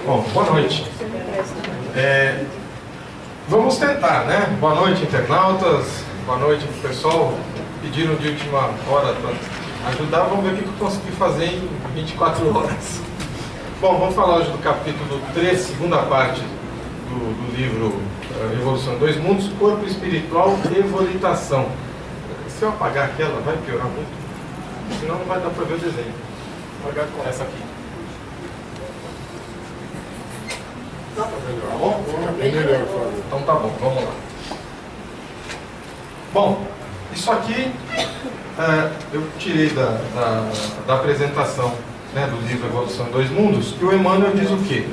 Bom, boa noite. Vamos tentar, né? Boa noite, internautas. Boa noite, pessoal. Pediram de última hora para ajudar. Vamos ver o que eu consegui fazer em 24 horas. Bom, vamos falar hoje do capítulo 3, segunda parte do livro Evolução em Dois Mundos, Corpo Espiritual e Evolitação. Se eu apagar aquela, vai piorar muito. Senão não vai dar para ver o desenho. Vou apagar com essa aqui. Dá para ver, tá bom? Então tá bom, vamos lá. Bom, isso aqui eu tirei da apresentação, né, do livro Evolução em Dois Mundos, que o Emmanuel diz o quê?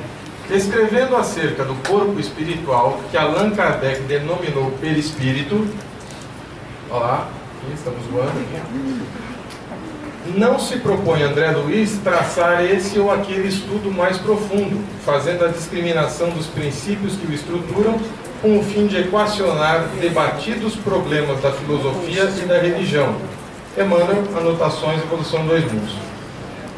Escrevendo acerca do corpo espiritual, que Allan Kardec denominou perispírito, olha lá, aqui estamos voando, não se propõe André Luiz traçar esse ou aquele estudo mais profundo, fazendo a discriminação dos princípios que o estruturam, com o fim de equacionar debatidos problemas da filosofia e da religião. Emmanuel, Anotações, Evolução em Dois Mundos.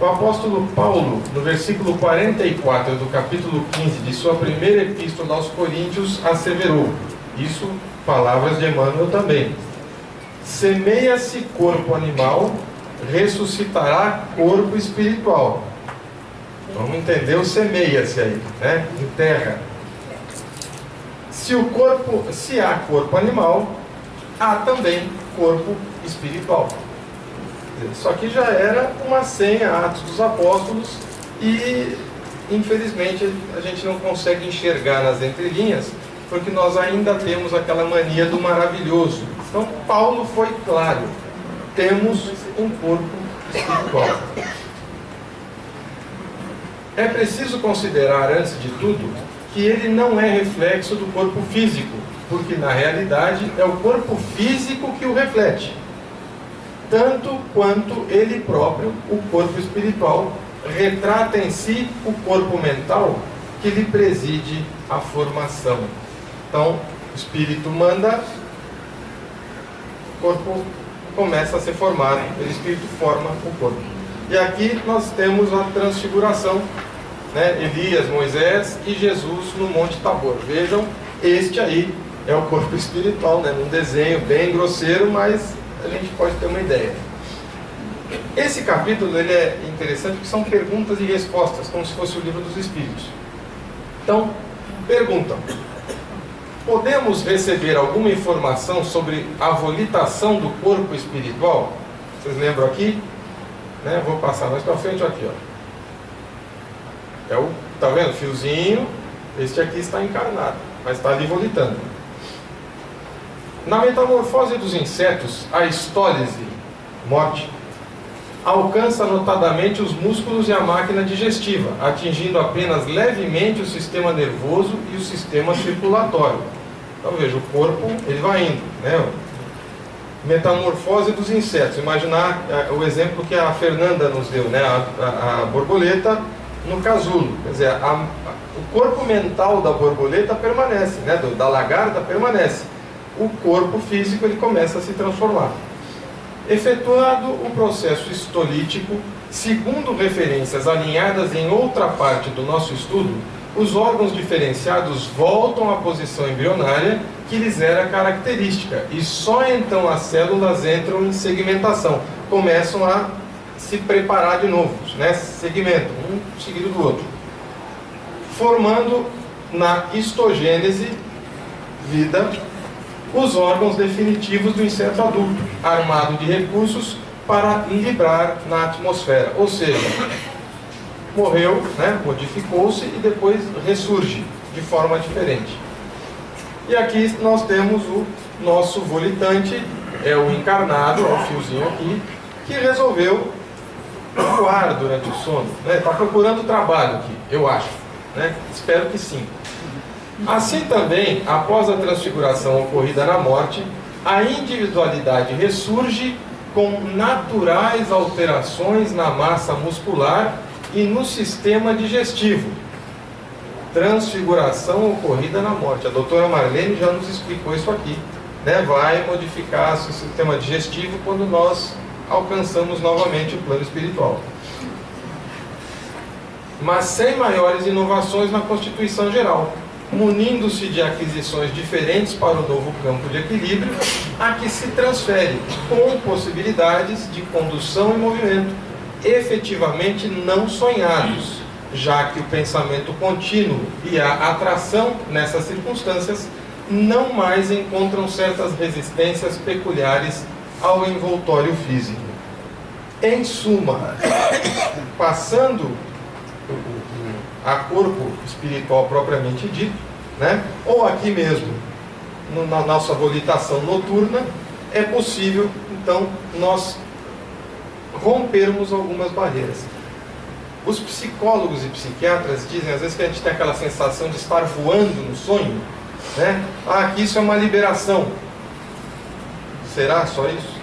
O apóstolo Paulo, no versículo 44 do capítulo 15 de sua primeira epístola aos Coríntios, asseverou, isso, palavras de Emmanuel também: semeia-se corpo animal, ressuscitará corpo espiritual. Vamos entender o semeia-se aí, né? Enterra. Se há corpo animal, há também corpo espiritual. Isso aqui já era uma senha, Atos dos Apóstolos, e infelizmente a gente não consegue enxergar nas entrelinhas, porque nós ainda temos aquela mania do maravilhoso. Então Paulo foi claro: temos um corpo espiritual. É preciso considerar, antes de tudo, que ele não é reflexo do corpo físico, porque na realidade é o corpo físico que o reflete, tanto quanto ele próprio, o corpo espiritual, retrata em si o corpo mental que lhe preside a formação. Então, o espírito manda, o corpo começa a ser formado, o espírito forma o corpo. E aqui nós temos a transfiguração, né? Elias, Moisés e Jesus no Monte Tabor. Vejam, este aí é o corpo espiritual, né? Num desenho bem grosseiro, mas a gente pode ter uma ideia. Esse capítulo ele é interessante porque são perguntas e respostas, como se fosse o livro dos Espíritos. Então, perguntam: podemos receber alguma informação sobre a volitação do corpo espiritual? Vocês lembram aqui? Né? Vou passar mais para frente aqui, ó. Tá vendo? Fiozinho. Este aqui está encarnado, mas está ali volitando. Na metamorfose dos insetos, a histólise, morte, alcança notadamente os músculos e a máquina digestiva, atingindo apenas levemente o sistema nervoso e o sistema circulatório. Então veja, o corpo ele vai indo, né? Metamorfose dos insetos. Imaginar o exemplo que a Fernanda nos deu, né? A borboleta no casulo. Quer dizer, o corpo mental da borboleta permanece, né? Da lagarta permanece. O corpo físico ele começa a se transformar. Efetuado o processo histolítico, segundo referências alinhadas em outra parte do nosso estudo, os órgãos diferenciados voltam à posição embrionária que lhes era característica, e só então as células entram em segmentação, começam a se preparar de novo, né? Segmentam, um seguido do outro, formando na histogênese, vida, os órgãos definitivos do inseto adulto, armado de recursos para livrar na atmosfera. Ou seja, morreu, né, modificou-se e depois ressurge de forma diferente. E aqui nós temos o nosso volitante, é o encarnado, ó, o fiozinho aqui, que resolveu voar durante o sono. Está procurando trabalho aqui, eu acho, né? Espero que sim. Assim também, após a transfiguração ocorrida na morte, a individualidade ressurge com naturais alterações na massa muscular e no sistema digestivo. Transfiguração ocorrida na morte. A doutora Marlene já nos explicou isso aqui, né? Vai modificar o sistema digestivo quando nós alcançamos novamente o plano espiritual. mas sem maiores inovações na constituição geral, munindo-se de aquisições diferentes para o novo campo de equilíbrio a que se transfere, com possibilidades de condução e movimento efetivamente não sonhados, já que o pensamento contínuo e a atração nessas circunstâncias não mais encontram certas resistências peculiares ao envoltório físico. Em suma, passando a corpo espiritual propriamente dito, né? Ou aqui mesmo, na nossa volitação noturna, é possível, então, nós rompermos algumas barreiras. Os psicólogos e psiquiatras dizem, às vezes, que a gente tem aquela sensação de estar voando no sonho, né? Ah, que isso é uma liberação. Será só isso?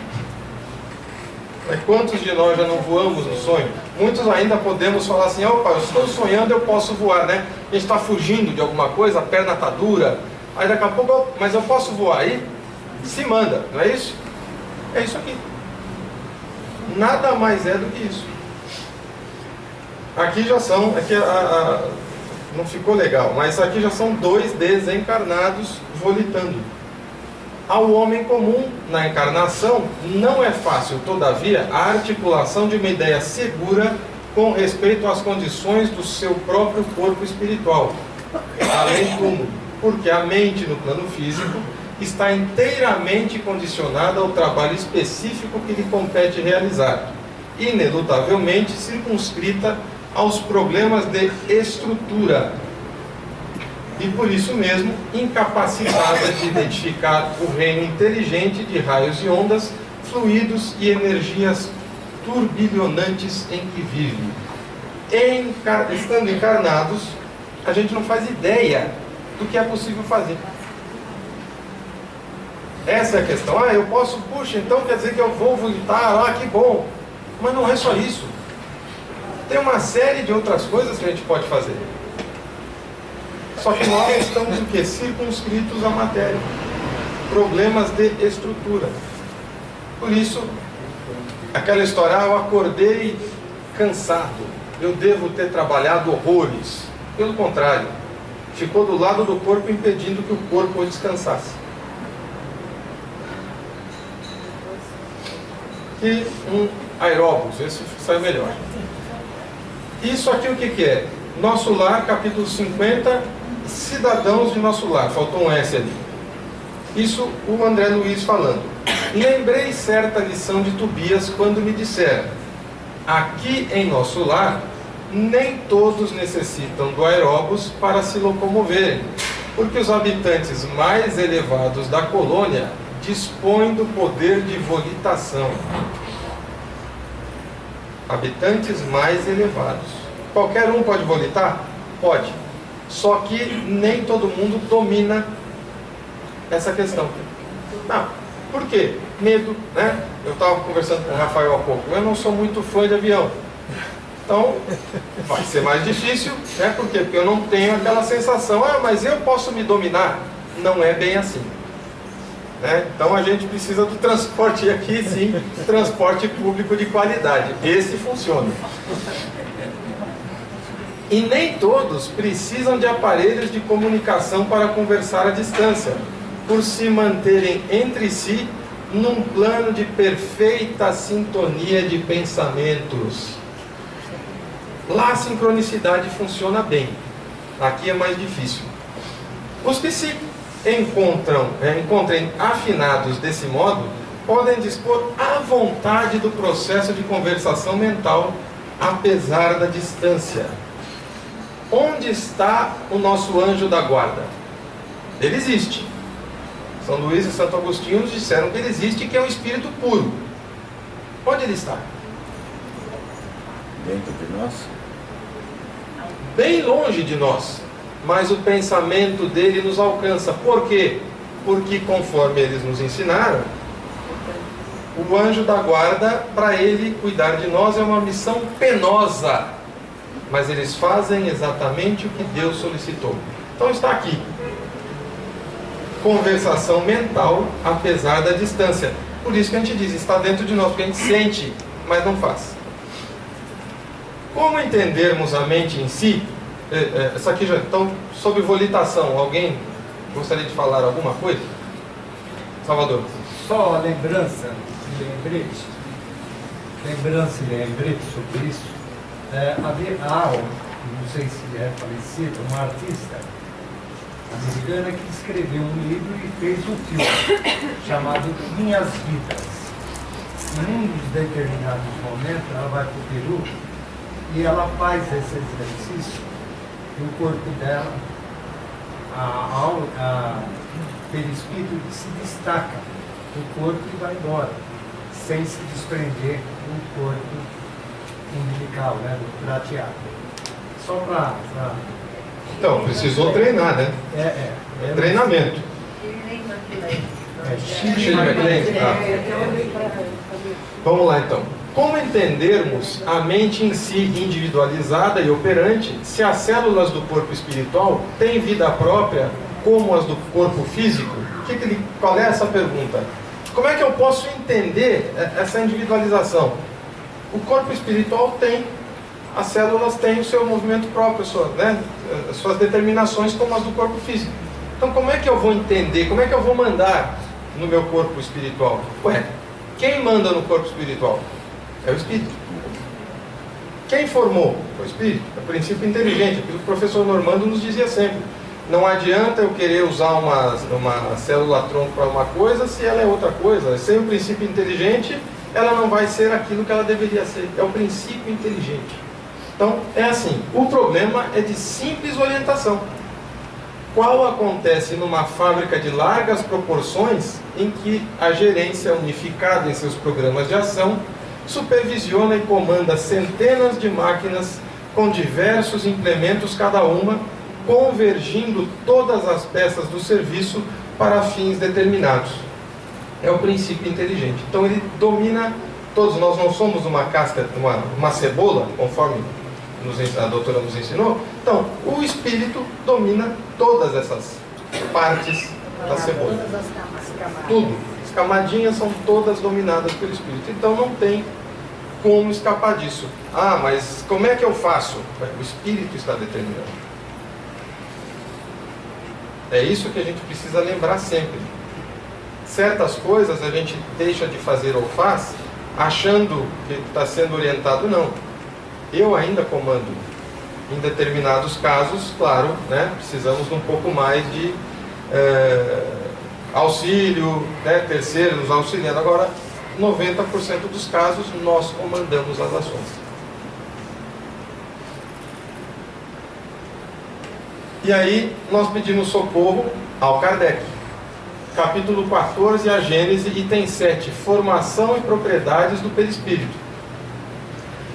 Mas quantos de nós já não voamos no sonho? Muitos ainda podemos falar assim, opa, eu estou sonhando, eu posso voar, né? A gente está fugindo de alguma coisa, a perna está dura, aí daqui a pouco, mas eu posso voar, aí se manda, não é isso? É isso aqui. Nada mais é do que isso. Aqui já são, aqui não ficou legal, mas aqui já são 2 desencarnados volitando. Ao homem comum, na encarnação, não é fácil, todavia, a articulação de uma ideia segura com respeito às condições do seu próprio corpo espiritual, além como, porque a mente no plano físico está inteiramente condicionada ao trabalho específico que lhe compete realizar, inelutavelmente circunscrita aos problemas de estrutura, e por isso mesmo incapacitada de identificar o reino inteligente de raios e ondas, fluidos e energias turbilhonantes em que vive. Estando encarnados, a gente não faz ideia do que é possível fazer. Essa é a questão. Ah, eu posso, puxa, então quer dizer que eu vou voltar, ah, que bom. Mas não é só isso. Tem uma série de outras coisas que a gente pode fazer. Só que nós estamos o quê? Circunscritos à matéria. Problemas de estrutura. Por isso, aquela história, eu acordei cansado, eu devo ter trabalhado horrores. Pelo contrário, ficou do lado do corpo impedindo que o corpo descansasse. E um aeróbus, esse sai melhor. Isso aqui o que é? Nosso Lar, capítulo 50, cidadãos de nosso lar, faltou um S ali. Isso o André Luiz falando. Lembrei certa lição de Tobias quando me disseram: aqui em nosso lar, nem todos necessitam do aeróbus para se locomoverem, porque os habitantes mais elevados da colônia dispõem do poder de volitação. Habitantes mais elevados. Qualquer um pode volitar? Pode. Só que nem todo mundo domina essa questão. Não. Por quê? Medo, né? Eu estava conversando com o Rafael há pouco. Eu não sou muito fã de avião. Então, vai ser mais difícil, né? Por quê? Porque eu não tenho aquela sensação, ah, mas eu posso me dominar. Não é bem assim. Né? Então a gente precisa do transporte, e aqui sim, transporte público de qualidade. Esse funciona. E nem todos precisam de aparelhos de comunicação para conversar à distância, por se manterem entre si num plano de perfeita sintonia de pensamentos. Lá a sincronicidade funciona bem. Aqui é mais difícil. Os que se encontrem afinados desse modo, podem dispor à vontade do processo de conversação mental, apesar da distância. Onde está o nosso anjo da guarda? Ele existe. São Luís e Santo Agostinho nos disseram que ele existe, que é um espírito puro. Onde ele está? Dentro de nós? Bem longe de nós. Mas o pensamento dele nos alcança. Por quê? Porque, conforme eles nos ensinaram, o anjo da guarda, para ele cuidar de nós, é uma missão penosa. Mas eles fazem exatamente o que Deus solicitou. Então está aqui. Conversação mental, apesar da distância. Por isso que a gente diz, está dentro de nós, porque a gente sente, mas não faz. Como entendermos a mente em si? Essa aqui já, então, sobre volitação, alguém gostaria de falar alguma coisa? Salvador. Só lembrança e lembrete sobre isso. Não sei se é falecido, uma artista americana que escreveu um livro e fez um filme chamado Minhas Vidas. Em um dos determinados momentos, ela vai para o Peru e ela faz esse exercício e o corpo dela, o perispírito se destaca do corpo e vai embora, sem se desprender do corpo umbilical, né, do prateado. Só para... Então, precisou treinar, né? Treinamento. Shirley MacLaine. Vamos lá, então. Como entendermos a mente em si individualizada e operante se as células do corpo espiritual têm vida própria como as do corpo físico? Qual é essa pergunta? Como é que eu posso entender essa individualização? O corpo espiritual tem, as células têm o seu movimento próprio, as suas determinações como as do corpo físico. Então como é que eu vou entender, como é que eu vou mandar no meu corpo espiritual? Quem manda no corpo espiritual? É o Espírito. Quem formou? É o Espírito. É o princípio inteligente, aquilo que o professor Normando nos dizia sempre. Não adianta eu querer usar uma célula-tronco para uma coisa se ela é outra coisa. Sem o princípio inteligente, ela não vai ser aquilo que ela deveria ser. É o princípio inteligente. Então, é assim. O problema é de simples orientação. Qual acontece numa fábrica de largas proporções em que a gerência unificada em seus programas de ação supervisiona e comanda centenas de máquinas com diversos implementos cada uma, convergindo todas as peças do serviço para fins determinados. É o princípio inteligente. Então ele domina todos. Nós não somos uma casca, uma cebola, conforme a doutora nos ensinou. Então, o espírito domina todas essas partes da cebola. Tudo. As camadinhas são todas dominadas pelo espírito. Então não tem como escapar disso. Mas como é que eu faço? O espírito está determinando. É isso que a gente precisa lembrar sempre. Certas coisas a gente deixa de fazer ou faz achando que está sendo orientado. Não. Eu ainda comando. Em determinados casos, claro, né, precisamos de um pouco mais de auxílio, né, terceiros auxiliando. Agora, 90% dos casos, nós comandamos as ações. E aí, nós pedimos socorro ao Kardec. Capítulo 14, a Gênese, item 7, formação e propriedades do perispírito.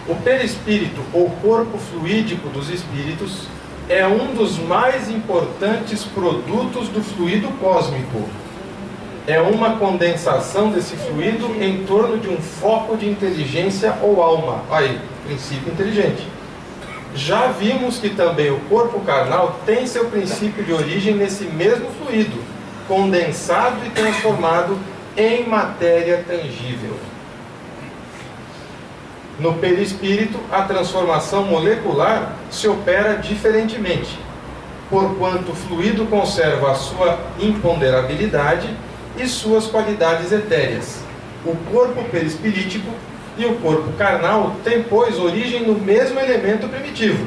O perispírito, ou corpo fluídico dos espíritos, é um dos mais importantes produtos do fluido cósmico. É uma condensação desse fluido em torno de um foco de inteligência ou alma. Aí, princípio inteligente. Já vimos que também o corpo carnal tem seu princípio de origem nesse mesmo fluido, condensado e transformado em matéria tangível. No perispírito, a transformação molecular se opera diferentemente, porquanto o fluido conserva a sua imponderabilidade e suas qualidades etéreas. O corpo perispirítico e o corpo carnal têm, pois, origem no mesmo elemento primitivo.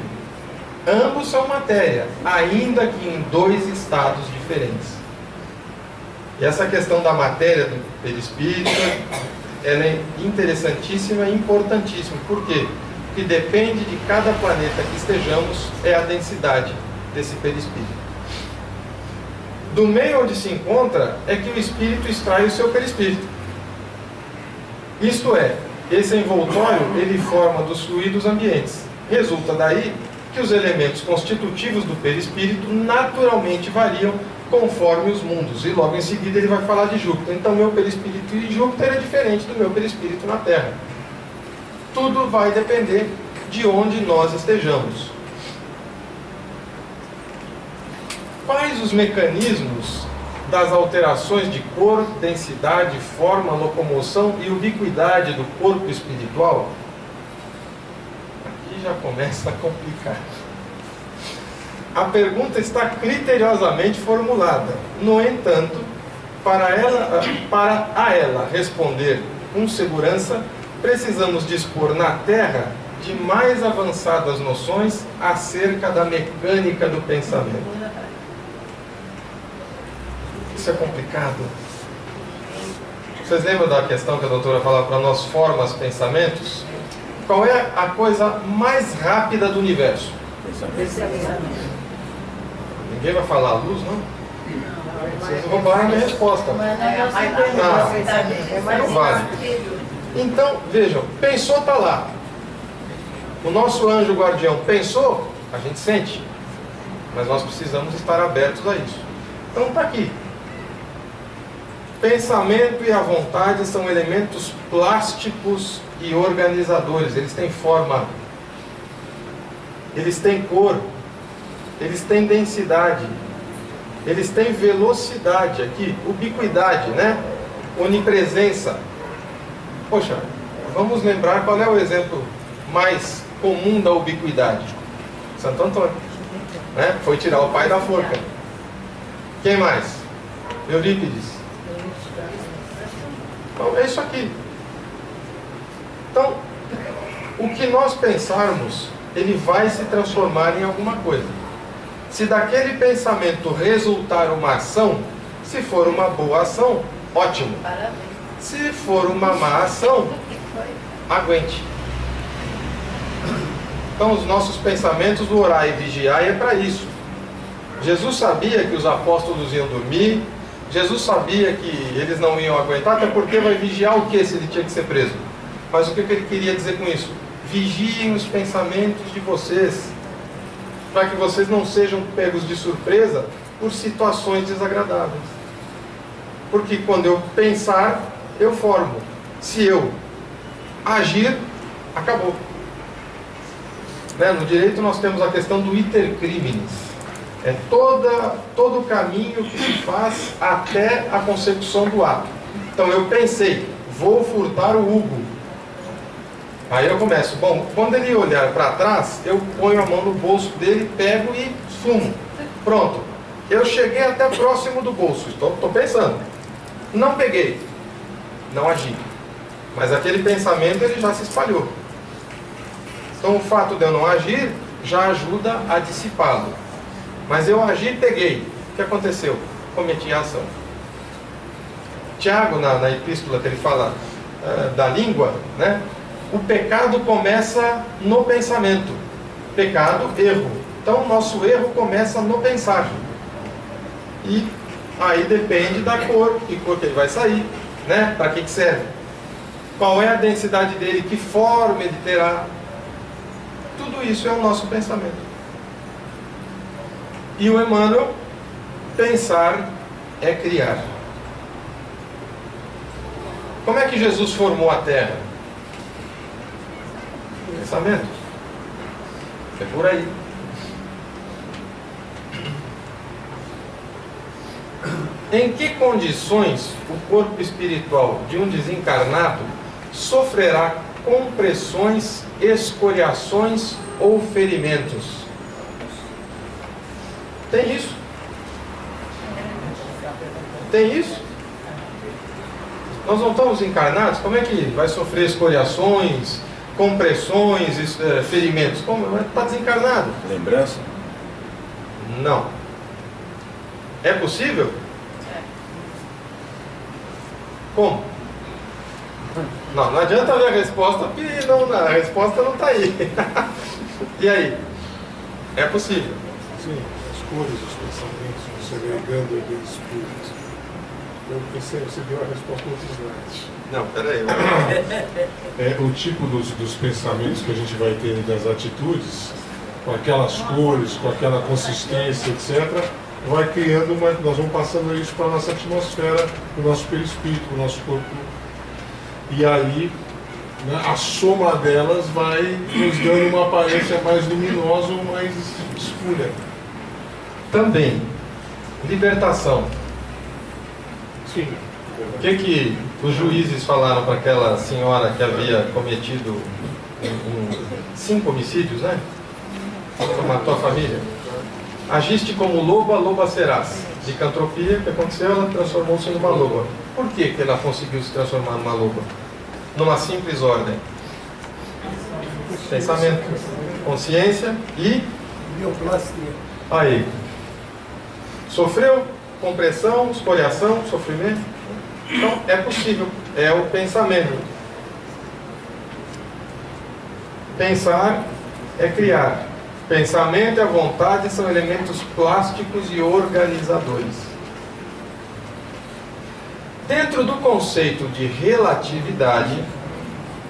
Ambos são matéria, ainda que em dois estados diferentes. E essa questão da matéria do perispírito, ela é interessantíssima e importantíssima. Por quê? Porque depende de cada planeta que estejamos, é a densidade desse perispírito. Do meio onde se encontra é que o espírito extrai o seu perispírito. Isto é, esse envoltório ele forma dos fluidos ambientes. Resulta daí que os elementos constitutivos do perispírito naturalmente variam conforme os mundos. E logo em seguida ele vai falar de Júpiter. Então meu perispírito em Júpiter é diferente do meu perispírito na Terra. Tudo vai depender de onde nós estejamos. Quais os mecanismos das alterações de cor, densidade, forma, locomoção e ubiquidade do corpo espiritual? Aqui aqui já começa a complicar. A pergunta está criteriosamente formulada. No entanto, para a ela responder com segurança, precisamos dispor na Terra de mais avançadas noções acerca da mecânica do pensamento. Isso é complicado. Vocês lembram da questão que a doutora falava para nós, formas, pensamentos? Qual é a coisa mais rápida do universo? Ninguém vai falar a luz, não? Vocês roubaram a minha resposta. Não vale. Então, vejam, pensou, está lá. O nosso anjo guardião pensou, a gente sente. Mas nós precisamos estar abertos a isso. Então está aqui. Pensamento e a vontade são elementos plásticos e organizadores. Eles têm forma, eles têm cor, eles têm densidade, eles têm velocidade aqui, ubiquidade, né? Onipresença. Poxa, vamos lembrar qual é o exemplo mais comum da ubiquidade. Santo Antônio, né? Foi tirar o pai da forca. Quem mais? Eurípides. Então, é isso aqui. Então, o que nós pensarmos, ele vai se transformar em alguma coisa. Se daquele pensamento resultar uma ação, se for uma boa ação, ótimo. Se for uma má ação, aguente. Então, os nossos pensamentos do orar e vigiar é para isso. Jesus sabia que os apóstolos iam dormir. Jesus sabia que eles não iam aguentar, até porque vai vigiar o que se ele tinha que ser preso? Mas o que ele queria dizer com isso? Vigiem os pensamentos de vocês, para que vocês não sejam pegos de surpresa por situações desagradáveis. Porque quando eu pensar, eu formo. Se eu agir, acabou. Né? No direito nós temos a questão do iter criminis. É todo o caminho que se faz até a consecução do ato. Então eu pensei, vou furtar o Hugo. Aí eu começo, bom, quando ele olhar para trás, eu ponho a mão no bolso dele, pego e fumo. Pronto. Eu cheguei até próximo do bolso, estou pensando. Não peguei, não agi. Mas aquele pensamento ele já se espalhou. Então o fato de eu não agir já ajuda a dissipá-lo. Mas eu agi e peguei. O que aconteceu? Cometi a ação. Tiago, na epístola que ele fala da língua, né? O pecado começa no pensamento. Pecado, erro. Então o nosso erro começa no pensar. E aí depende da cor, que cor que ele vai sair, né? Para que serve? Qual é a densidade dele? Que forma ele terá? Tudo isso é o nosso pensamento. E o Emmanuel, pensar é criar. Como é que Jesus formou a Terra? Pensamento. É por aí. Em que condições o corpo espiritual de um desencarnado sofrerá compressões, escoriações ou ferimentos? Tem isso? Tem isso? Nós não estamos encarnados? Como é que vai sofrer escoriações, compressões, ferimentos? Como? Está desencarnado. Lembrança? Não. É possível? Como? Não adianta ver a resposta, porque não, a resposta não está aí. E aí? É possível? Sim, as cores, os pensamentos, você agregando aqueles espíritos. Eu pensei, você deu a resposta no outro slide. Não, peraí. O tipo dos pensamentos que a gente vai ter das atitudes, com aquelas cores, com aquela consistência, etc., vai criando nós vamos passando isso para a nossa atmosfera, para o nosso perispírito, para o nosso corpo. E aí, né, a soma delas vai nos dando uma aparência mais luminosa ou mais escura. Também, libertação. Sim. O que os juízes falaram para aquela senhora que havia cometido um 5 homicídios, né? Você matou a família. Agiste como loba, loba serás. Licantropia, o que aconteceu? Ela transformou-se numa loba. Por que ela conseguiu se transformar numa loba? Numa simples ordem: pensamento, consciência e bioplastia. aí. Sofreu compressão, escoriação, sofrimento. Então é possível, é o pensamento. Pensar é criar. Pensamento e a vontade são elementos plásticos e organizadores. Dentro do conceito de relatividade,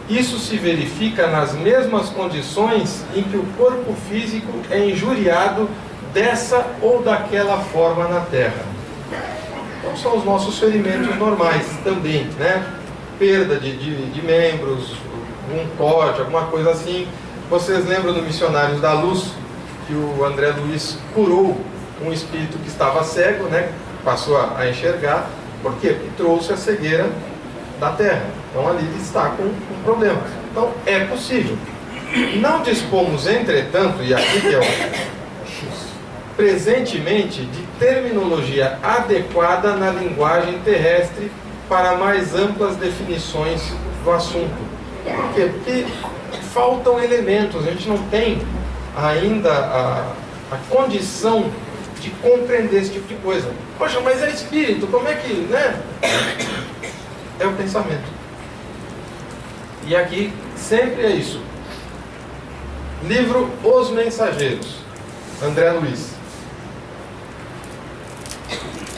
isso se verifica nas mesmas condições em que o corpo físico é injuriado dessa ou daquela forma na Terra. Então são os nossos ferimentos normais também, né? Perda de membros, um corte, alguma coisa assim. Vocês lembram do Missionários da Luz, que o André Luiz curou um espírito que estava cego, né? Passou a enxergar. Por quê? Porque trouxe a cegueira da Terra. Então ali ele está com um problema. Então é possível. Não dispomos, entretanto, e aqui que é o presentemente, de terminologia adequada na linguagem terrestre para mais amplas definições do assunto. Por quê? Porque faltam elementos, a gente não tem ainda a condição de compreender esse tipo de coisa. Poxa, mas é espírito, como é que, né? É o pensamento. E aqui sempre é isso. Livro Os Mensageiros, André Luiz.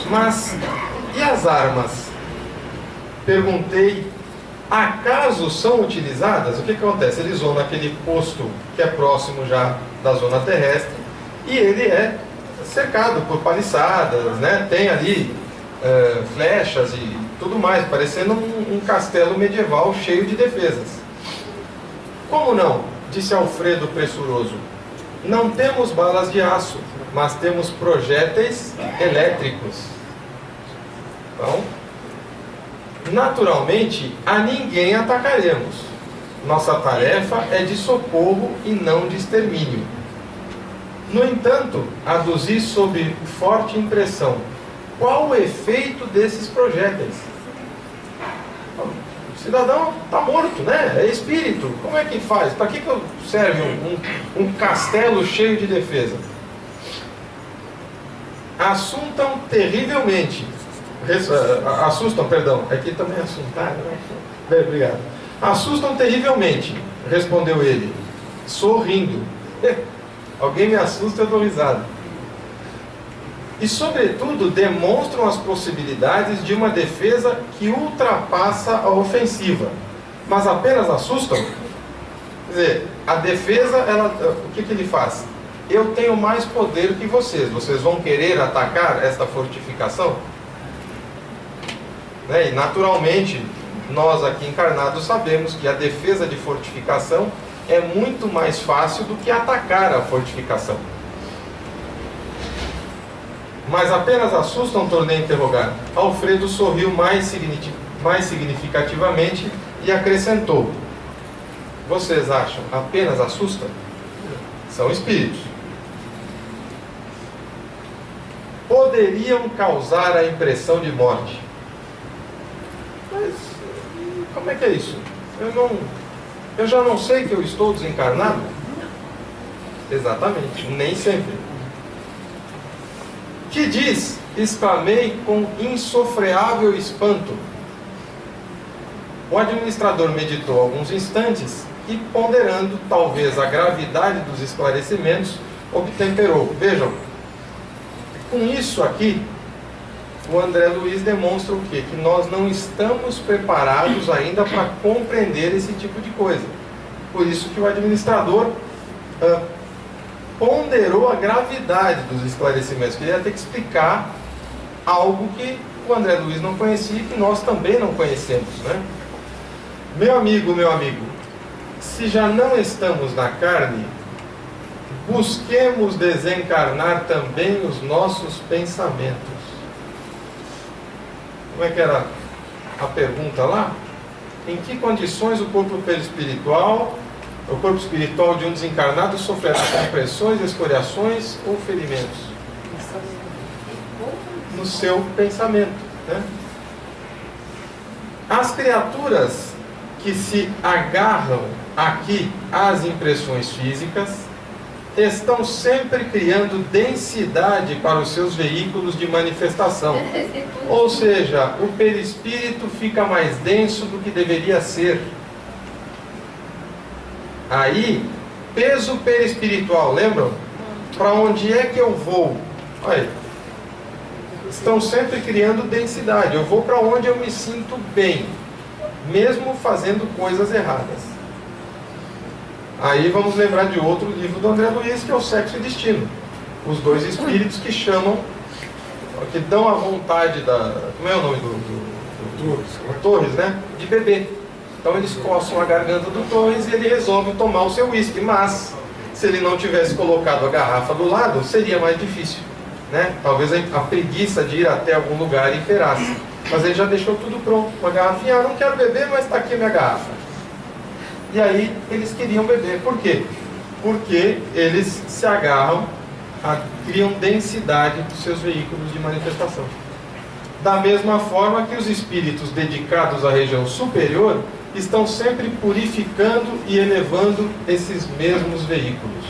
Mas, e as armas? Perguntei. Acaso são utilizadas? O que acontece? Eles vão naquele posto que é próximo já da zona terrestre e ele é cercado por paliçadas, né? Tem ali flechas e tudo mais, parecendo um castelo medieval cheio de defesas. Como não? Disse Alfredo pressuroso. Não temos balas de aço, mas temos projéteis elétricos. Então, naturalmente, a ninguém atacaremos. Nossa tarefa é de socorro e não de extermínio. No entanto, aduzi sob forte impressão qual o efeito desses projéteis. O cidadão está morto, né? É espírito. Como é que faz? Para que serve um castelo cheio de defesa? Assustam terrivelmente. Assustam, perdão. Aqui também é assustar, né? Bem, obrigado. Assustam terrivelmente, respondeu ele, sorrindo. Alguém me assusta, eu dou risada. E, sobretudo, demonstram as possibilidades de uma defesa que ultrapassa a ofensiva. Mas apenas assustam? Quer dizer, a defesa, o que ele faz? Eu tenho mais poder que vocês. Vocês vão querer atacar esta fortificação? Né? E, naturalmente, nós aqui encarnados sabemos que a defesa de fortificação é muito mais fácil do que atacar a fortificação. Mas apenas assustam, tornei a interrogar. Alfredo sorriu mais significativamente e acrescentou: vocês acham apenas assustam? São espíritos. Poderiam causar a impressão de morte. Mas como é que é isso? Eu já não sei que eu estou desencarnado? Exatamente, nem sempre. Que diz? Exclamei com insofreável espanto. O administrador meditou alguns instantes e, ponderando talvez a gravidade dos esclarecimentos, obtemperou. Vejam, com isso aqui, o André Luiz demonstra o quê? Que nós não estamos preparados ainda para compreender esse tipo de coisa. Por isso que o administrador ponderou a gravidade dos esclarecimentos, que ele ia ter que explicar algo que o André Luiz não conhecia e que nós também não conhecemos, né? Meu amigo, se já não estamos na carne, busquemos desencarnar também os nossos pensamentos. Como é que era a pergunta lá? Em que condições o corpo espiritual o corpo espiritual de um desencarnado sofrerá compressões, escoriações ou ferimentos no seu pensamento, né? As criaturas que se agarram aqui às impressões físicas estão sempre criando densidade para os seus veículos de manifestação. Ou seja, o perispírito fica mais denso do que deveria ser. Aí, peso perispiritual, lembram? Para onde é que eu vou? Olha aí. Estão sempre criando densidade. Eu vou para onde eu me sinto bem, mesmo fazendo coisas erradas. Aí vamos lembrar de outro livro do André Luiz, que é o Sexo e Destino. Os dois espíritos que chamam, que dão a vontade da... Como é o nome do Torres, né? De beber. Então eles coçam a garganta do Torres e ele resolve tomar o seu uísque. Mas, se ele não tivesse colocado a garrafa do lado, seria mais difícil, né? Talvez a preguiça de ir até algum lugar imperasse. Mas ele já deixou tudo pronto. Uma garrafinha, eu não quero beber, mas está aqui a minha garrafa. E aí eles queriam beber. Por quê? Porque eles se agarram, criam densidade dos seus veículos de manifestação. Da mesma forma que os espíritos dedicados à região superior estão sempre purificando e elevando esses mesmos veículos.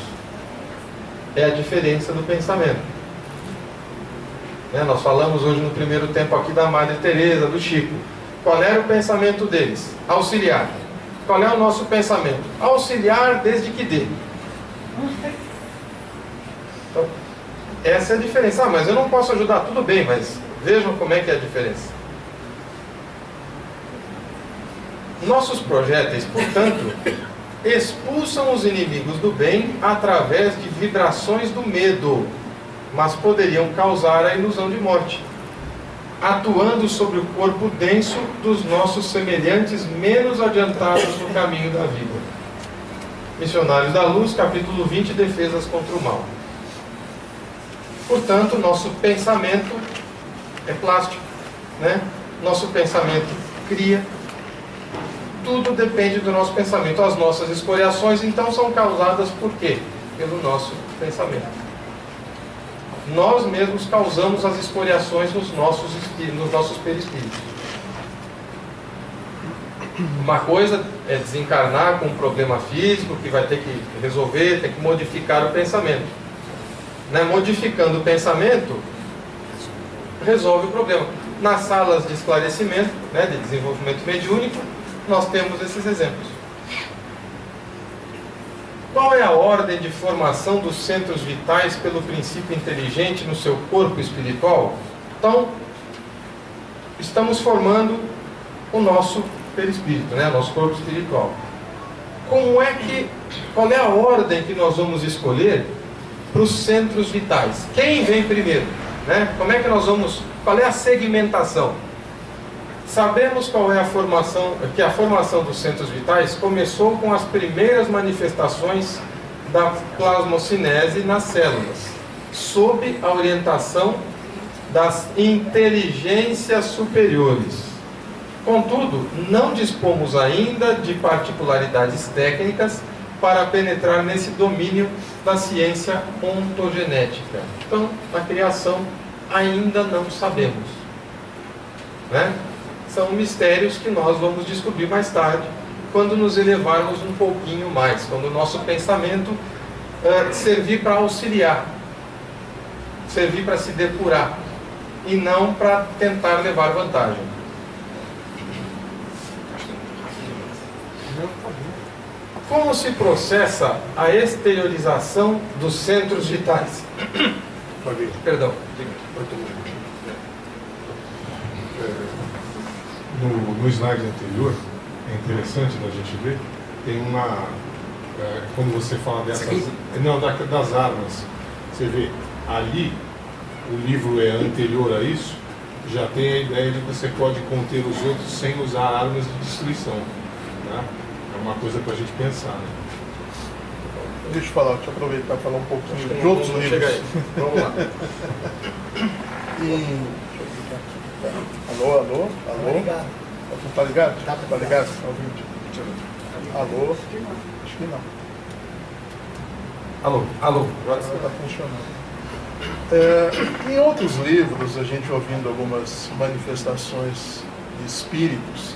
É a diferença do pensamento. Nós falamos hoje no primeiro tempo aqui da Madre Teresa, do Chico. Qual era o pensamento deles? Auxiliar. Qual é o nosso pensamento? Auxiliar desde que dê. Então, essa é a diferença. Mas eu não posso ajudar, tudo bem, mas vejam como é que é a diferença. Nossos projéteis, portanto, expulsam os inimigos do bem através de vibrações do medo, mas poderiam causar a ilusão de morte, atuando sobre o corpo denso dos nossos semelhantes menos adiantados no caminho da vida. Missionários da Luz, capítulo 20, Defesas contra o Mal. Portanto, nosso pensamento é plástico, né? Nosso pensamento cria. Tudo depende do nosso pensamento. As nossas escoriações, então, são causadas por quê? Pelo nosso pensamento. Nós mesmos causamos as escoriações nos nossos perispíritos. Uma coisa é desencarnar com um problema físico que vai ter que resolver, tem que modificar o pensamento. Modificando o pensamento, resolve o problema. Nas salas de esclarecimento, de desenvolvimento mediúnico, nós temos esses exemplos. Qual é a ordem de formação dos centros vitais pelo princípio inteligente no seu corpo espiritual? Então, estamos formando o nosso perispírito, nosso corpo espiritual. Qual é a ordem que nós vamos escolher para os centros vitais? Quem vem primeiro? Qual é a segmentação? Sabemos qual é a formação, que a formação dos centros vitais começou com as primeiras manifestações da plasmocinese nas células, sob a orientação das inteligências superiores. Contudo, não dispomos ainda de particularidades técnicas para penetrar nesse domínio da ciência ontogenética. Então, na criação, ainda não sabemos, São mistérios que nós vamos descobrir mais tarde, quando nos elevarmos um pouquinho mais, quando o nosso pensamento servir para auxiliar, servir para se depurar, e não para tentar levar vantagem. Como se processa a exteriorização dos centros vitais? Perdão. No slide anterior, é interessante da gente ver, tem uma... quando você fala dessas... Não, das armas. Você vê, ali, o livro é anterior a isso, já tem a ideia de que você pode conter os outros sem usar armas de destruição. É uma coisa para a gente pensar. Deixa eu aproveitar para falar um pouquinho de outros livros. Vamos lá. Alô? Obrigado. Tá ligado? Tá Tá ligado? Alô? Deixa Acho que não. Alô, alô. Agora Ela está funcionando. Em outros livros, a gente ouvindo algumas manifestações de espíritos,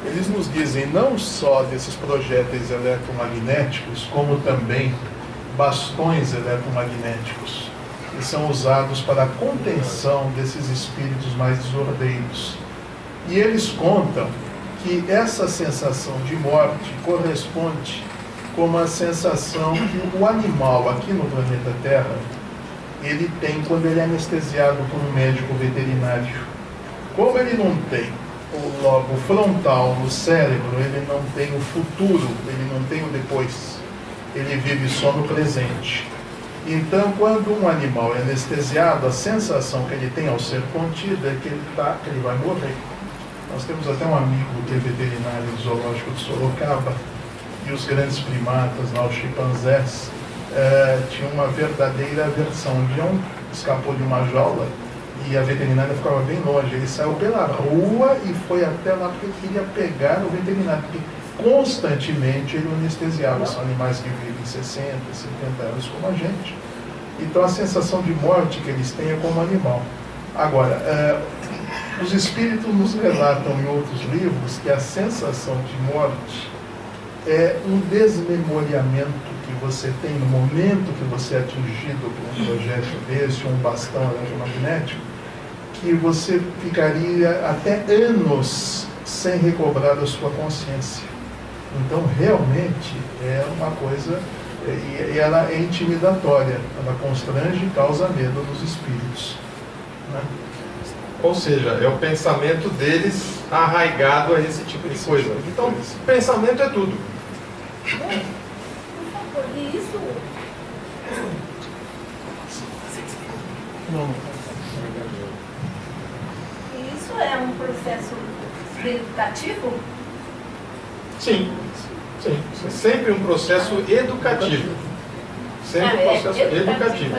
eles nos dizem não só desses projéteis eletromagnéticos, como também bastões eletromagnéticos, que são usados para a contenção desses espíritos mais desordeiros. E eles contam que essa sensação de morte corresponde com uma sensação que o animal aqui no planeta Terra ele tem quando ele é anestesiado por um médico veterinário. Como ele não tem o lobo frontal no cérebro, ele não tem o futuro, ele não tem o depois, ele vive só no presente. Então, quando um animal é anestesiado, a sensação que ele tem ao ser contido é que ele vai morrer. Nós temos até um amigo que é veterinário do zoológico de Sorocaba, e os grandes primatas, lá, os chimpanzés, tinha uma verdadeira aversão. Um dia escapou de uma jaula e a veterinária ficava bem longe. Ele saiu pela rua e foi até lá porque queria pegar o veterinário, porque constantemente ele anestesiava. São animais que vivem 60, 70 anos como a gente. Então a sensação de morte que eles têm é como animal. Agora, os espíritos nos relatam em outros livros que a sensação de morte é um desmemoriamento que você tem no momento que você é atingido por um projeto desse, um bastão eletromagnético, que você ficaria até anos sem recobrar a sua consciência. Então, realmente, é uma coisa, e ela é intimidatória, ela constrange e causa medo nos espíritos, né? Ou seja, é o pensamento deles arraigado a esse tipo de coisa. Então, pensamento é tudo. Por favor, e isso? Não. Isso é um processo educativo? Sim, sim. É sempre um processo educativo. Sempre um processo educativo.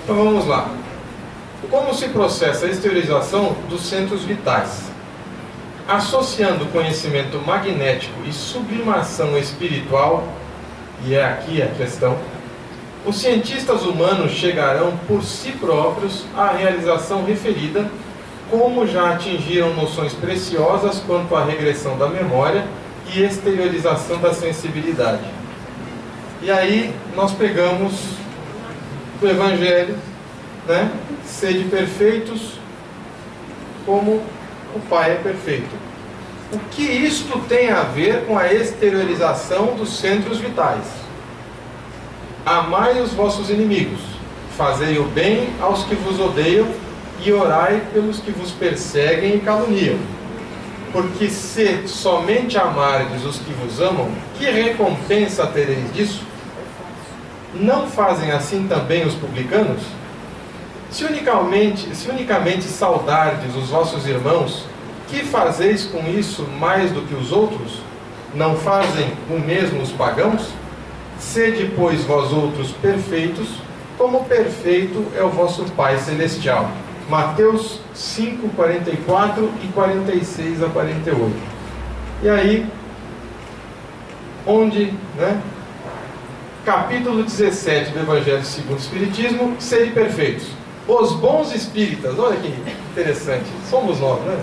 Então vamos lá. Como se processa a exteriorização dos centros vitais? Associando conhecimento magnético e sublimação espiritual, e é aqui a questão, os cientistas humanos chegarão por si próprios à realização referida, como já atingiram noções preciosas quanto à regressão da memória e exteriorização da sensibilidade. E aí nós pegamos o Evangelho, né? Sede perfeitos como o Pai é perfeito. O que isto tem a ver com a exteriorização dos centros vitais? Amai os vossos inimigos, fazei o bem aos que vos odeiam e orai pelos que vos perseguem e caluniam. Porque se somente amardes os que vos amam, que recompensa tereis disso? Não fazem assim também os publicanos? Se unicamente saudardes os vossos irmãos, que fazeis com isso mais do que os outros? Não fazem o mesmo os pagãos? Sede, pois, vós outros perfeitos, como perfeito é o vosso Pai Celestial. Mateus 5, 44 e 46 a 48. E aí, onde, né? Capítulo 17 do Evangelho segundo o Espiritismo, sede perfeitos. Os bons espíritas, olha que interessante, somos nós, né?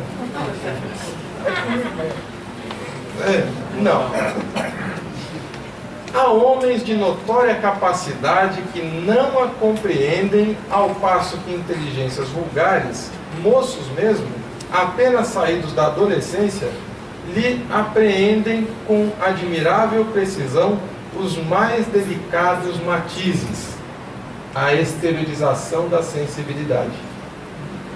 Não. Há homens de notória capacidade que não a compreendem, ao passo que inteligências vulgares, moços mesmo, apenas saídos da adolescência, lhe apreendem com admirável precisão os mais delicados matizes, a exteriorização da sensibilidade.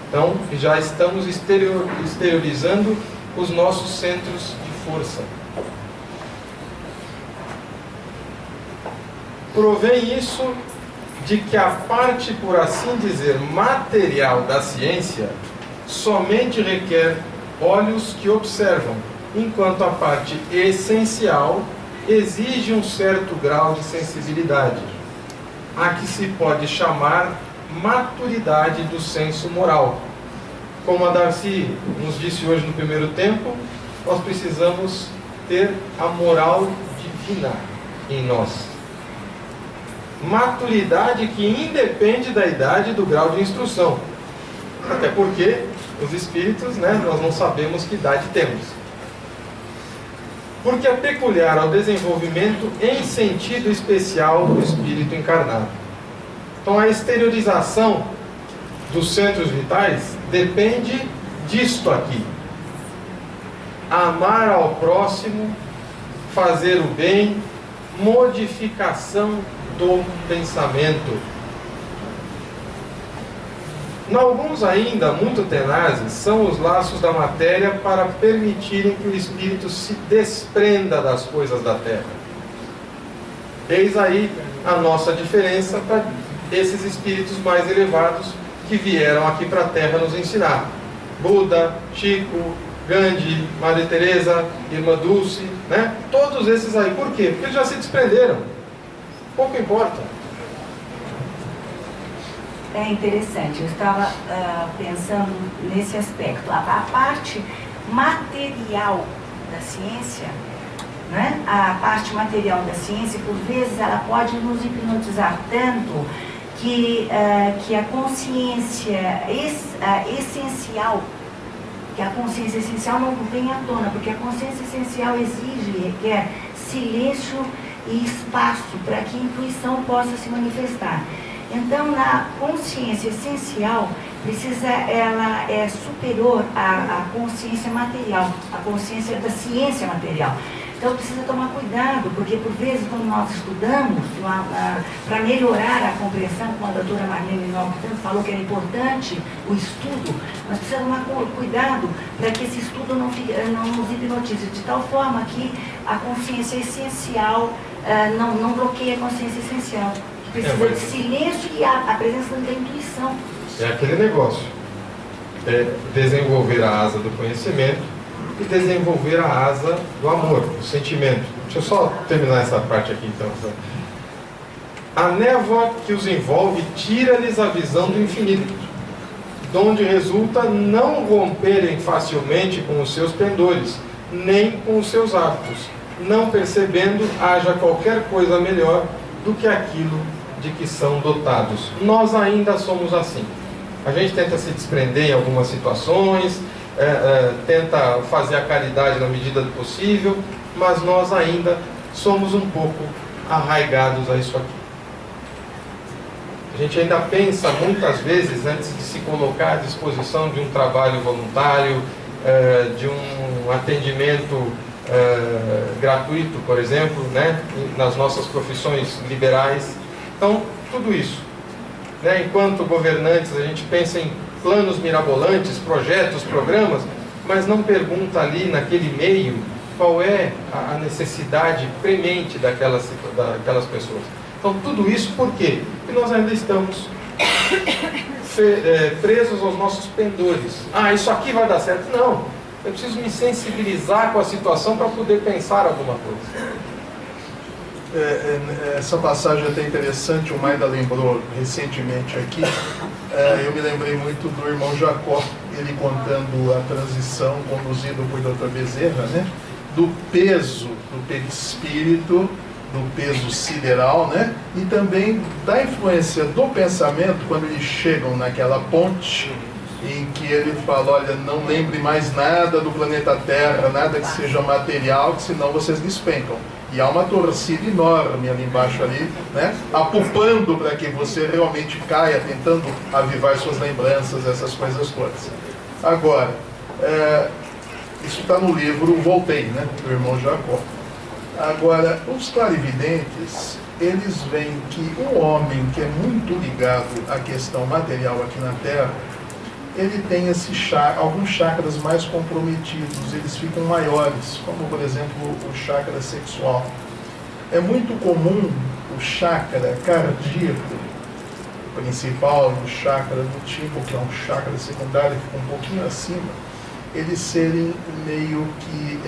Então, já estamos exteriorizando os nossos centros de força. Provém isso de que a parte, por assim dizer, material da ciência somente requer olhos que observam, enquanto a parte essencial exige um certo grau de sensibilidade, a que se pode chamar maturidade do senso moral. Como a Darcy nos disse hoje no primeiro tempo, nós precisamos ter a moral divina em nós. Maturidade que independe da idade e do grau de instrução. Até porque os espíritos, né, nós não sabemos que idade temos. Porque é peculiar ao desenvolvimento em sentido especial do espírito encarnado. Então a exteriorização dos centros vitais depende disto aqui. Amar ao próximo, fazer o bem, modificação do pensamento. Alguns ainda muito tenazes são os laços da matéria para permitirem que o espírito se desprenda das coisas da terra. Eis aí a nossa diferença para esses espíritos mais elevados que vieram aqui para a terra nos ensinar. Buda, Chico, Gandhi, Madre Teresa, Irmã Dulce, né? Todos esses aí. Por quê? Porque eles já se desprenderam. Pouco importa. É interessante, eu estava pensando nesse aspecto. A parte material da ciência, né? A parte material da ciência, por vezes, ela pode nos hipnotizar tanto que a consciência essencial, que a consciência essencial não vem à tona, porque a consciência essencial exige e requer silêncio e espaço para que a intuição possa se manifestar. Então, na consciência essencial, ela é superior à consciência material, à consciência da ciência material. Então, precisa tomar cuidado, porque, por vezes, quando nós estudamos, para melhorar a compreensão, como a doutora Marlene Nobre tanto falou que era importante o estudo, nós precisamos tomar cuidado para que esse estudo não nos hipnotize, de tal forma que a consciência essencial não bloqueie a consciência essencial. Precisa de silêncio e a presença da intuição. É aquele negócio. É desenvolver a asa do conhecimento e desenvolver a asa do amor, do sentimento. Deixa eu só terminar essa parte aqui, então. A névoa que os envolve tira-lhes a visão do infinito, de onde resulta não romperem facilmente com os seus pendores, nem com os seus hábitos, não percebendo haja qualquer coisa melhor do que aquilo de que são dotados. Nós ainda somos assim. A gente tenta se desprender em algumas situações, tenta fazer a caridade na medida do possível, mas nós ainda somos um pouco arraigados a isso aqui. A gente ainda pensa muitas vezes, antes de se colocar à disposição de um trabalho voluntário, de um atendimento gratuito, por exemplo, né, nas nossas profissões liberais. Então, tudo isso, né, enquanto governantes, a gente pensa em planos mirabolantes, projetos, programas, mas não pergunta ali naquele meio qual é a necessidade premente daquelas pessoas. Então, tudo isso por quê? Porque nós ainda estamos presos aos nossos pendores. Ah, isso aqui vai dar certo? Não. Eu preciso me sensibilizar com a situação para poder pensar alguma coisa. Essa passagem é até interessante, o Maida lembrou recentemente aqui. Eu me lembrei muito do irmão Jacó, ele contando a transição conduzida por Dr. Bezerra, né? Do peso do perispírito, do peso sideral, né? E também da influência do pensamento quando eles chegam naquela ponte em que ele fala, olha, não lembre mais nada do planeta Terra, nada que seja material, que senão vocês despencam. E há uma torcida enorme ali embaixo, ali, né? Apupando para que você realmente caia, tentando avivar suas lembranças, essas coisas todas. Agora, isso está no livro Voltei, né? Do irmão Jacó. Agora, os clarividentes, eles veem que o homem que é muito ligado à questão material aqui na Terra, ele tem alguns chakras mais comprometidos, eles ficam maiores, como por exemplo o chakra sexual. É muito comum o chakra cardíaco principal e o chakra do tipo, que é um chakra secundário, que fica um pouquinho acima, eles serem meio que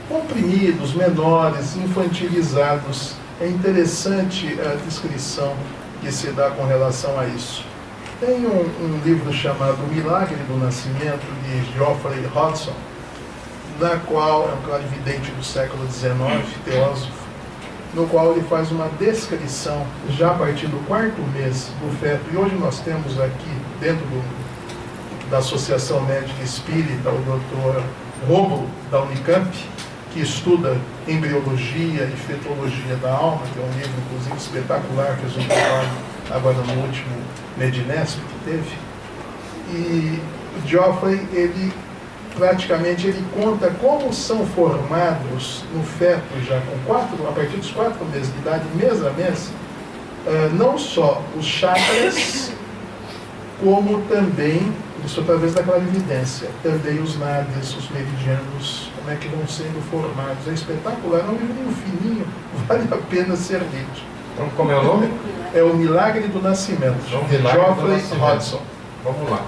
comprimidos, menores, infantilizados. É interessante a descrição que se dá com relação a isso. Tem um livro chamado O Milagre do Nascimento, de Geoffrey Hodgson. na qual é um clarividente do século XIX, teósofo, no qual ele faz uma descrição, já a partir do 4º mês do feto, e hoje nós temos aqui, dentro da Associação Médica Espírita, o Dr. Rômulo, da Unicamp, que estuda embriologia e fetologia da alma, que é um livro, inclusive, espetacular, fez um trabalho agora no último Medinesp que teve. E o Geoffrey, ele conta como são formados no feto, já a partir dos 4 meses de idade, mês a mês, não só os chakras, como também, isso através da clarividência, também os nadis, os meridianos, como é que vão sendo formados. É espetacular, é um livrinho fininho, vale a pena ser lido. Então, como é o nome? É O Milagre do Nascimento, de Geoffrey Hodgson. Vamos lá.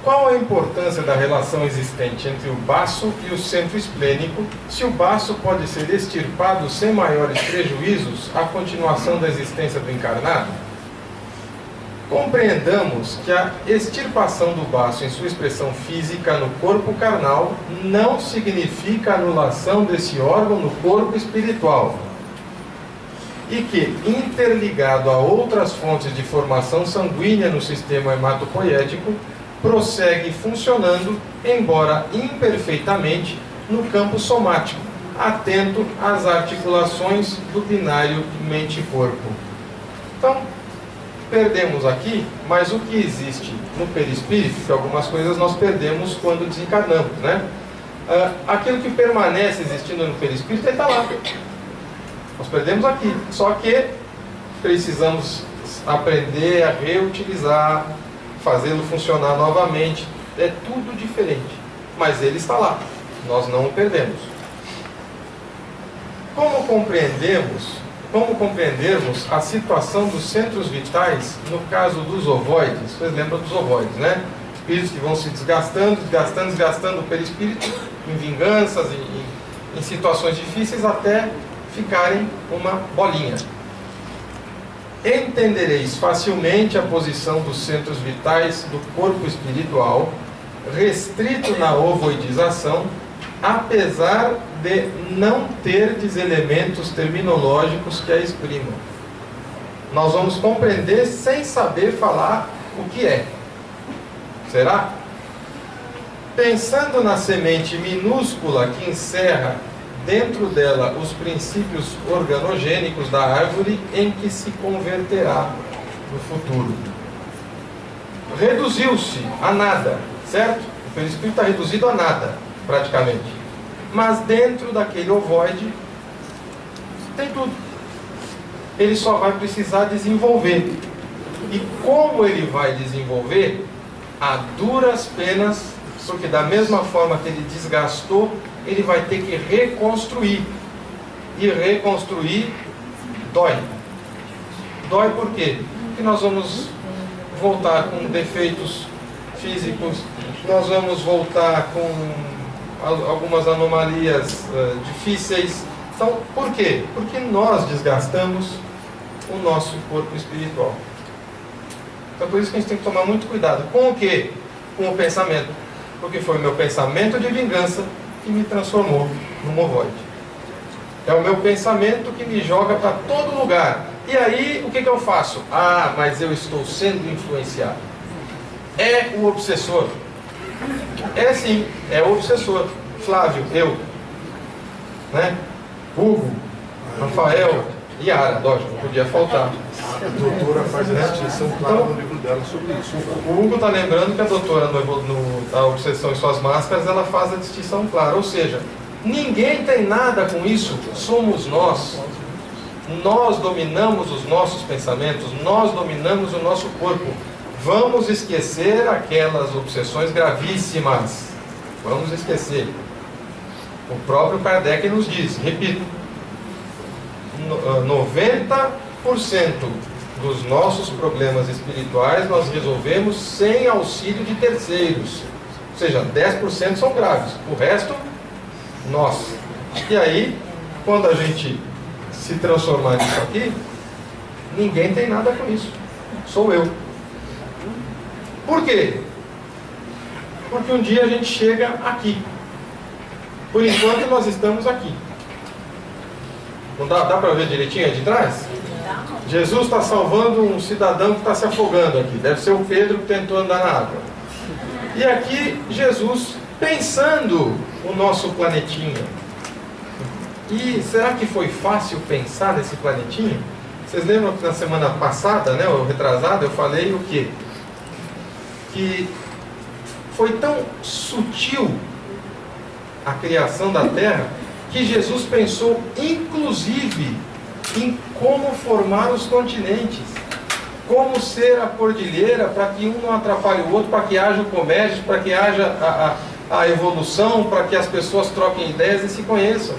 Qual a importância da relação existente entre o baço e o centro esplênico, se o baço pode ser extirpado sem maiores prejuízos à continuação da existência do encarnado? Compreendamos que a extirpação do baço em sua expressão física no corpo carnal não significa anulação desse órgão no corpo espiritual, e que, interligado a outras fontes de formação sanguínea no sistema hematopoético, prossegue funcionando, embora imperfeitamente, no campo somático, atento às articulações do binário mente-corpo. Então, perdemos aqui, mas o que existe no perispírito, que algumas coisas nós perdemos quando desencarnamos, né? Aquilo que permanece existindo no perispírito está lá. Nós perdemos aqui, só que precisamos aprender a reutilizar, fazê-lo funcionar novamente. É tudo diferente, mas ele está lá, nós não o perdemos. Como compreendermos a situação dos centros vitais no caso dos ovoides? Vocês lembram dos ovoides, né? Espíritos que vão se desgastando o perispírito em vinganças, em situações difíceis, até ficarem uma bolinha. Entendereis facilmente a posição dos centros vitais do corpo espiritual, restrito na ovoidização, apesar de não terdes elementos terminológicos que a exprimam. Nós vamos compreender sem saber falar o que é. Será? Pensando na semente minúscula que encerra dentro dela os princípios organogênicos da árvore em que se converterá no futuro. Reduziu-se a nada, certo? O perispírito está reduzido a nada, praticamente. Mas dentro daquele ovoide tem tudo. Ele só vai precisar desenvolver. E como ele vai desenvolver? A duras penas, porque da mesma forma que ele desgastou, ele vai ter que reconstruir. E reconstruir dói. Dói por quê? Porque nós vamos voltar com defeitos físicos, nós vamos voltar com algumas anomalias difíceis. Então, por quê? Porque nós desgastamos o nosso corpo espiritual. Então, por isso que a gente tem que tomar muito cuidado. Com o quê? Com o pensamento. Porque foi o meu pensamento de vingança que me transformou num ovoide. É o meu pensamento que me joga para todo lugar. E aí, o que eu faço? Ah, mas eu estou sendo influenciado. É o obsessor. É sim, é o obsessor. Flávio, eu, né? Hugo, Rafael, Yara, lógico, não podia faltar. A doutora faz a distinção clara no livro dela sobre isso. O Hugo está lembrando que a doutora, da Obsessão e Suas Máscaras, ela faz a distinção clara. Ou seja, ninguém tem nada com isso, somos nós. Nós dominamos os nossos pensamentos, nós dominamos o nosso corpo. Vamos esquecer aquelas obsessões gravíssimas. Vamos esquecer. O próprio Kardec nos diz, repito, 90% dos nossos problemas espirituais nós resolvemos sem auxílio de terceiros. Ou seja, 10% são graves. O resto, nós. E aí, quando a gente se transformar nisso aqui, ninguém tem nada com isso. Sou eu. Por quê? Porque um dia a gente chega aqui. Por enquanto nós estamos aqui. Não dá para ver direitinho aí de trás? Jesus está salvando um cidadão que está se afogando aqui. Deve ser o Pedro que tentou andar na água. E aqui Jesus pensando o nosso planetinha. E será que foi fácil pensar nesse planetinha? Vocês lembram que na semana passada, né, ou retrasada, eu falei o quê? Que foi tão sutil a criação da Terra que Jesus pensou inclusive em como formar os continentes, como ser a cordilheira para que um não atrapalhe o outro, para que haja o comércio, para que haja a evolução, para que as pessoas troquem ideias e se conheçam.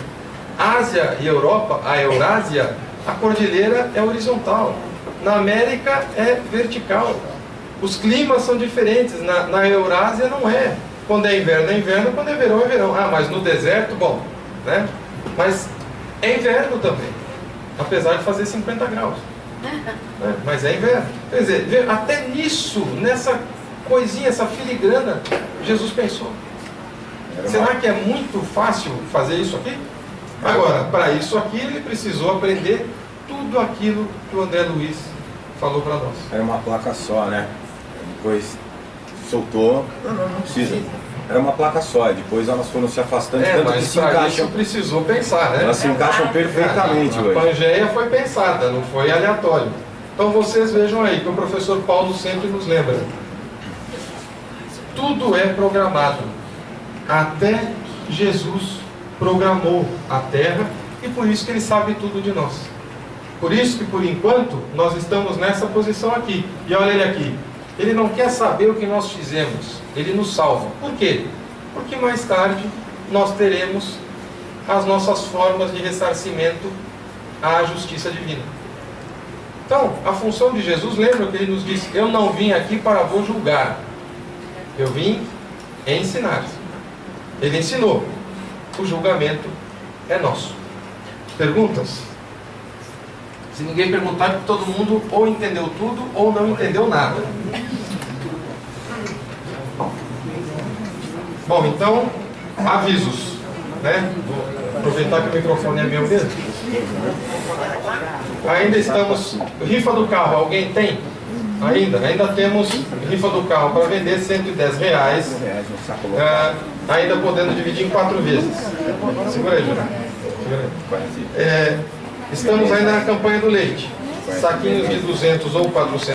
Ásia e Europa, a Eurásia, a cordilheira é horizontal, na América é vertical. Os climas são diferentes, na Eurásia não é. Quando é inverno, quando é verão. Ah, mas no deserto, bom, né? Mas é inverno também, apesar de fazer 50 graus. Mas é inverno. Quer dizer, até nisso, nessa coisinha, essa filigrana, Jesus pensou. Será que é muito fácil fazer isso aqui? Agora, para isso aqui, ele precisou aprender tudo aquilo que o André Luiz falou para nós. Era uma placa só, né? Depois soltou, não precisa. Era uma placa só, depois elas foram se afastando, tanto mas que se encaixam. Isso precisou pensar, né? Elas se encaixam perfeitamente A hoje. Pangeia foi pensada, não foi aleatório. Então vocês vejam aí, que o professor Paulo sempre nos lembra. Tudo é programado. Até Jesus programou a Terra e por isso que ele sabe tudo de nós. Por isso que, por enquanto, nós estamos nessa posição aqui. E olha ele aqui. Ele não quer saber o que nós fizemos. Ele nos salva. Por quê? Porque mais tarde nós teremos as nossas formas de ressarcimento à justiça divina. Então, a função de Jesus, lembra que ele nos disse: eu não vim aqui para vos julgar. Eu vim ensinar. Ele ensinou. O julgamento é nosso. Perguntas? Se ninguém perguntar, porque todo mundo ou entendeu tudo ou não entendeu nada. Bom, então, avisos, né? Vou aproveitar que o microfone é meu mesmo. Ainda estamos... Rifa do carro, alguém tem? Ainda temos rifa do carro para vender, R$110. Ainda podendo dividir em 4 vezes. Segura aí, Júnior. Estamos ainda na campanha do leite. Saquinhos de 200 ou 400